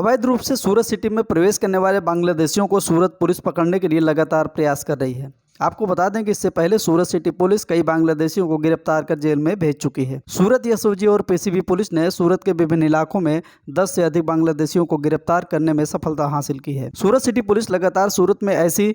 अवैध रूप से सूरत सिटी में प्रवेश करने वाले बांग्लादेशियों को सूरत पुलिस पकड़ने के लिए लगातार प्रयास कर रही है। आपको बता दें कि इससे पहले सूरत सिटी पुलिस कई बांग्लादेशियों को गिरफ्तार कर जेल में भेज चुकी है। सूरत एसओजी और पीसीबी पुलिस ने सूरत के विभिन्न इलाकों में 10 से अधिक बांग्लादेशियों को गिरफ्तार करने में सफलता हासिल की है। सूरत सिटी पुलिस लगातार सूरत में ऐसी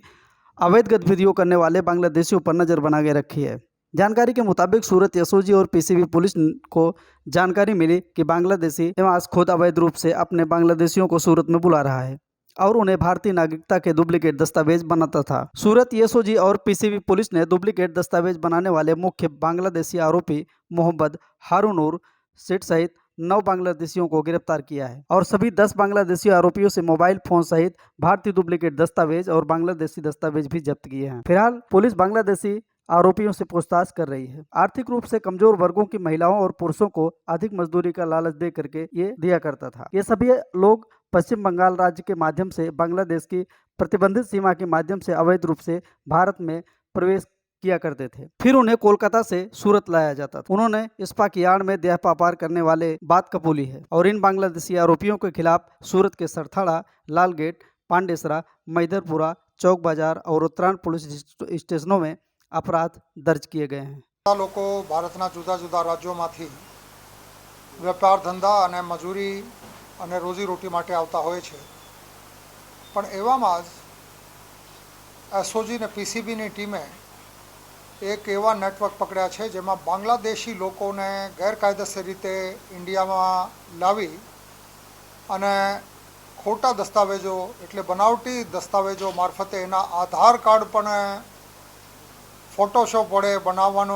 अवैध गतिविधियों करने वाले बांग्लादेशियों पर नजर बना के रखी है। जानकारी के मुताबिक सूरत एसओजी और पीसीबी पुलिस को जानकारी मिली कि बांग्लादेशी निवास खुद अवैध रूप से अपने बांग्लादेशियों को सूरत में बुला रहा है और उन्हें भारतीय नागरिकता के डुप्लीकेट दस्तावेज बनाता था। सूरत एसओजी और पीसीबी पुलिस ने डुप्लीकेट दस्तावेज बनाने वाले मुख्य बांग्लादेशी आरोपी मोहम्मद हारूनूर सेठ सहित 9 बांग्लादेशियों को गिरफ्तार किया है और सभी 10 बांग्लादेशी आरोपियों से मोबाइल फोन सहित भारतीय डुप्लीकेट दस्तावेज और बांग्लादेशी दस्तावेज भी जब्त किए हैं। फिलहाल पुलिस बांग्लादेशी आरोपियों से पूछताछ कर रही है। आर्थिक रूप से कमजोर वर्गों की महिलाओं और पुरुषों को अधिक मजदूरी का लालच दे करके ये दिया करता था। ये सभी लोग पश्चिम बंगाल राज्य के माध्यम से बांग्लादेश की प्रतिबंधित सीमा के माध्यम से अवैध रूप से भारत में प्रवेश किया करते थे। फिर उन्हें कोलकाता से सूरत लाया जाता था। उन्होंने इस्पा की आड़ में देह व्यापार करने वाले बात कबूली है और इन बांग्लादेशी आरोपियों के खिलाफ सूरत के सरथाड़ा, लालगेट, पांडेसरा, मैदरपुरा, चौक बाजार और उत्तरायण पुलिस स्टेशनों में अपराध दर्ज किए गए हैं। લોકો ભારતના જુદા જુદા રાજ્યોમાંથી વેપાર ધંધા અને મજૂરી અને રોજીરોટી માટે આવતા હોય છે, પણ એવામાં જ એસઓજી ને પીસીબીની ટીમે એક એવા નેટવર્ક પકડ્યા છે જેમાં બાંગ્લાદેશી લોકોને ગેરકાયદેસર રીતે ઇન્ડિયામાં લાવી અને ખોટા દસ્તાવેજો એટલે બનાવટી દસ્તાવેજો મારફતે એના આધાર કાર્ડ પણ ફોટોશોપ વડે બનાવવાનો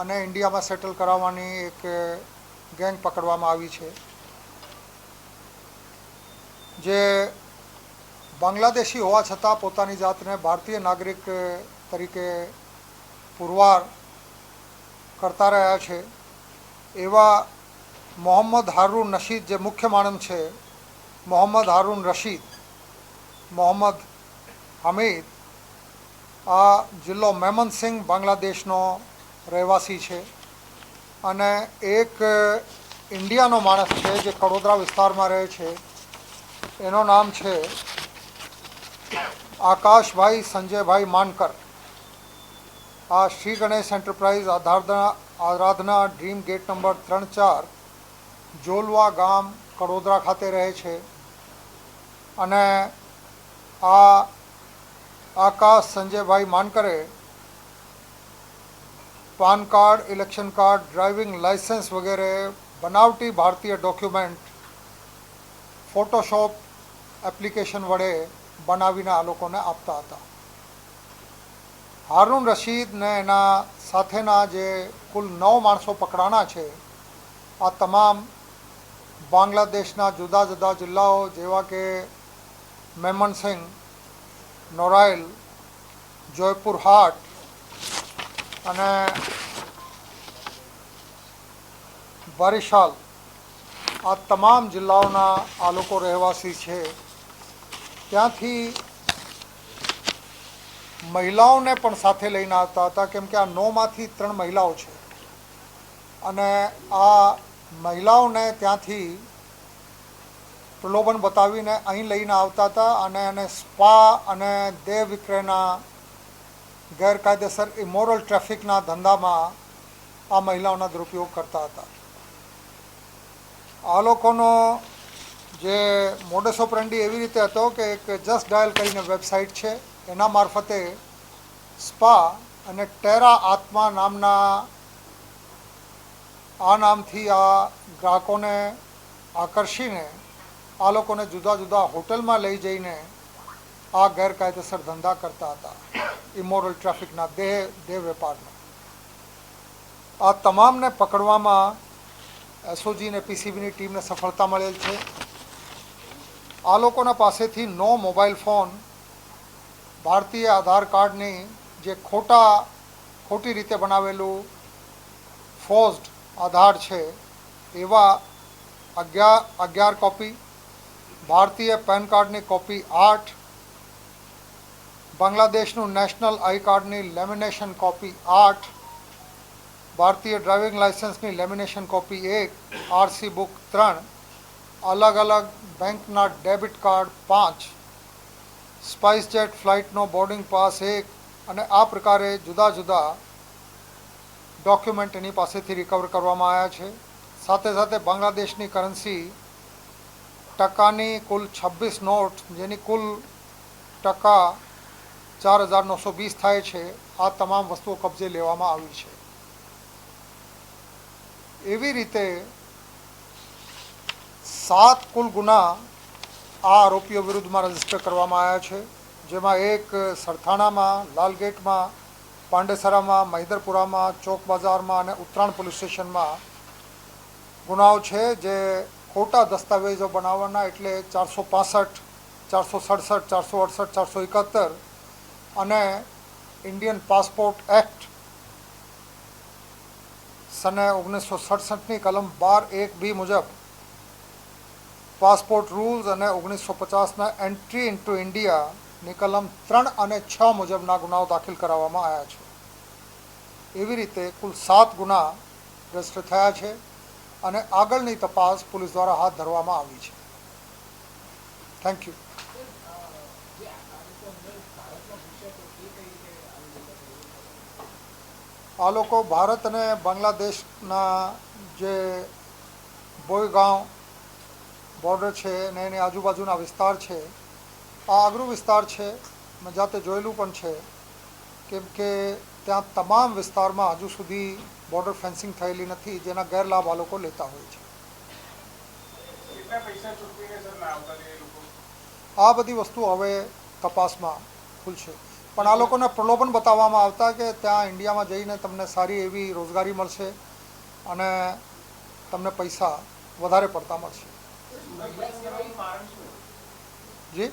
અને ઇન્ડિયામાં સેટલ કરાવવાની એક ગેંગ પકડવામાં આવી છે, જે બાંગ્લાદેશી હોવા છતાં પોતાની જાતને ભારતીય નાગરિક તરીકે પુરવાર કરતા રહ્યા છે। એવા મોહમ્મદ હારૂન રશીદ જે મુખ્ય માણસ છે, મોહમ્મદ હારૂન રશીદ, મોહમ્મદ હમીદ આ જિલ્લો મેમનસિંહ બાંગ્લાદેશનો રહેવાસી છે અને એક ઇન્ડિયાનો માણસ છે જે કડોદરા વિસ્તારમાં રહે છે, એનું નામ છે આકાશભાઈ સંજયભાઈ માનકર। આ શ્રી ગણેશ એન્ટરપ્રાઇઝ આરાધના ડ્રીમ ગેટ નંબર 3-4 જોલવા ગામ કડોદરા ખાતે રહે છે અને આ आकाश Sanjay bhai Mankare PAN card, election card, driving licence वगैरह बनावटी भारतीय डॉक्यूमेंट फोटोशॉप एप्लिकेशन वड़े बनावीने आ लोकोने आपता हता। हारून रशीद ने एना साथेना जे कुल 9 माणसों पकड़ाना छे, आ तमाम बांग्लादेशना जुदा जुदा जिल्लाओ जेवा के मेमनसिंह, नोराइल, जयपुर हाट અને બારિશાલ આ તમામ જિલ્લાઓના આ લોકો રહેવાસી છે। ત્યાંથી મહિલાઓને પણ સાથે લઈને આવતા હતા, કેમ કે આ 9માંથી 3 મહિલાઓ છે અને આ મહિલાઓને ત્યાંથી પ્રલોભન બતાવીને અહીં લઈને આવતા હતા અને એને સ્પા અને દેહ વિક્રયના ગેરકાયદેસર ઇમોરલ ટ્રાફિકના ધંધામાં આ મહિલાઓના દુરુપયોગ કરતા હતા। આ લોકોનો જે મોડસ ઓપરેન્ડી એવી રીતે હતો કે એક જસ્ટ ડાયલ કરીને વેબસાઇટ છે, એના મારફતે સ્પા અને ટેરા આત્મા નામના આ નામથી આ ગ્રાહકોને આકર્ષીને આ લોકોને જુદા જુદા હોટલમાં લઈ જઈને આ ગેરકાયદેસર ધંધા કરતા હતા, ઇમોરલ ટ્રાફિકના દેહ વેપારના। આ તમામને પકડવામાં એસઓજી ને પીસીબીની ટીમને સફળતા મળેલ છે। આ લોકોના પાસેથી 9 મોબાઈલ ફોન, ભારતીય આધાર કાર્ડની જે ખોટી રીતે બનાવેલું ફોર્સ્ડ આધાર છે એવા 11 કોપી, भारतीय पेन कार्ड की कॉपी 8, बांग्लादेशनु नेशनल आई कार्ड की लेमिनेशन कॉपी 8, भारतीय ड्राइविंग लाइसेंस की लेमिनेशन कॉपी 1, आरसी बुक 3, अलग अलग બેંકના ડેબિટ કાર્ડ 5, સ્પાઇસ જેટ ફ્લાઇટનો બોર્ડિંગ પાસ 1 અને આ પ્રકારે જુદા જુદા ડોક્યુમેન્ટ એની પાસેથી રિકવર કરવામાં આવ્યા છે. સાથે સાથે બાંગ્લાદેશની કરન્સી ટકાની કુલ 26 નોટ, જેની કુલ ટકા 4,920 થાય છે. આ તમામ વસ્તુઓ કબજે લેવામાં આવી છે. એવી રીતે 7 કુલ ગુના આ આરોપીઓ વિરુદ્ધમાં રજીસ્ટર કરવામાં આવ્યા છે, જેમાં એક સરથાણામાં, લાલગેટમાં, પાંડેસરામાં, મહિદરપુરામાં, ચોક બજારમાં અને ઉત્તરાયણ પોલીસ સ્ટેશનમાં ગુનાઓ છે, જે ખોટા દસ્તાવેજો બનાવવાના, એટલે 465, 467, 468, 471 અને ઇન્ડિયન પાસપોર્ટ એક્ટ સને 1967ની કલમ 12(1)(b) મુજબ પાસપોર્ટ રૂલ્સ અને 1950ના એન્ટ્રી ઇન્ટુ ઇન્ડિયાની કલમ 3 અને 6 મુજબના ગુનાઓ દાખલ કરાવવામાં આવ્યા છે. એવી રીતે કુલ 7 ગુના રજીસ્ટર થયા છે અને આગળની તપાસ પોલીસ દ્વારા હાથ ધરવામાં આવી છે. Thank you. આ લોકો ભારત અને બાંગ્લાદેશના જે બોયગાંવ બોર્ડર છે અને એની આજુબાજુના વિસ્તાર છે, આ અઘરું વિસ્તાર છે. મેં જાતે જોયેલું પણ છે, કેમ કે ત્યાં તમામ વિસ્તારમાં હજુ સુધી બોર્ડર ફેન્સિંગ થયેલી નથી, જેના ગેરલાભ આ લોકો લેતા હોય છે. આ બધી વસ્તુ હવે તપાસમાં ખુલશે. પણ આ લોકોને પ્રલોભન બતાવવામાં આવતા કે ત્યાં ઇન્ડિયામાં જઈને તમને સારી એવી રોજગારી મળશે અને તમને પૈસા વધારે પડતા મળશે. જી,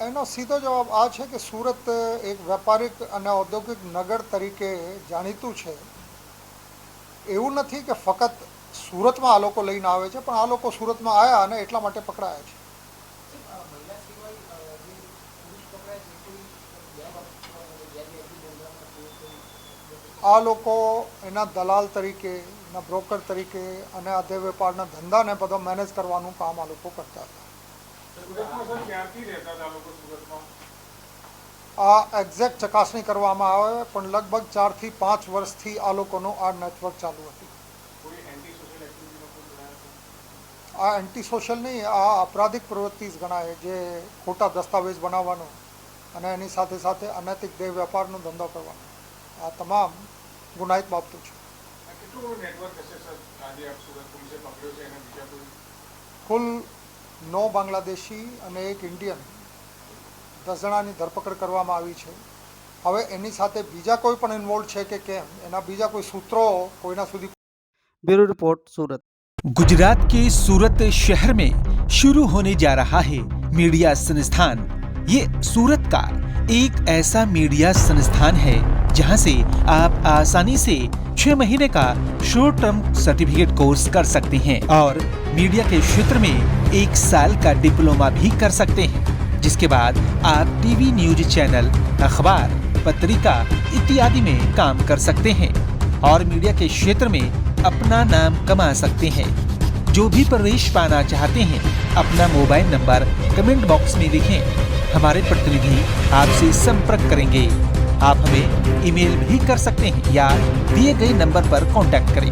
એનો સીધો જવાબ આ છે કે સુરત એક વેપારિક અને ઔદ્યોગિક નગર તરીકે જાણીતું છે. એવું નથી કે ફક્ત સુરતમાં આ લોકો લઈને આવે છે, પણ આ લોકો સુરતમાં આવ્યા અને એટલા માટે પકડાયા છે. આ લોકો એના દલાલ તરીકે, એના બ્રોકર તરીકે અને આ દેહ વેપારના ધંધાને બધો મેનેજ કરવાનું કામ આ લોકો કરતા હતા. આ એક્ઝેક્ટ ચકાસણી કરવામાં આવે, પણ લગભગ 4 થી 5 વર્ષથી આ લોકોનું આ નેટવર્ક ચાલુ હતું. આ એન્ટી સોશિયલ નહીં, આ અપરાધિક પ્રવૃત્તિ જ ગણાય, જે ખોટા દસ્તાવેજ બનાવવાનો અને એની સાથે સાથે અનૈતિક દેહ વેપારનો ધંધો કરવાનો. આ તમામ ગુનાહિત બાબતો છે. કુલ 9 બાંગ્લાદેશી અને 1 ઇન્ડિયન 10 જણાની ધરપકડ કરવામાં આવી છે. હવે એની સાથે બીજા કોઈ પણ ઇન્વોલ્વ છે કે કેમ, એના બીજા કોઈ સૂત્રો કોઈના સુધી. ब्यूरो रिपोर्ट, सूरत. गुजरात के सूरत शहर में शुरू होने जा रहा है मीडिया संस्थान. ये सूरत का एक ऐसा मीडिया संस्थान है जहां से आप आसानी से 6 महीने का शॉर्ट टर्म सर्टिफिकेट कोर्स कर सकते हैं और मीडिया के क्षेत्र में 1 साल का डिप्लोमा भी कर सकते हैं, जिसके बाद आप टीवी न्यूज चैनल, अखबार, पत्रिका इत्यादि में काम कर सकते हैं और मीडिया के क्षेत्र में अपना नाम कमा सकते हैं. जो भी प्रवेश पाना चाहते हैं अपना मोबाइल नंबर कमेंट बॉक्स में लिखें. हमारे प्रतिनिधि आपसे संपर्क करेंगे. आप हमें ईमेल भी कर सकते हैं या दिए गए नंबर पर कांटेक्ट करें.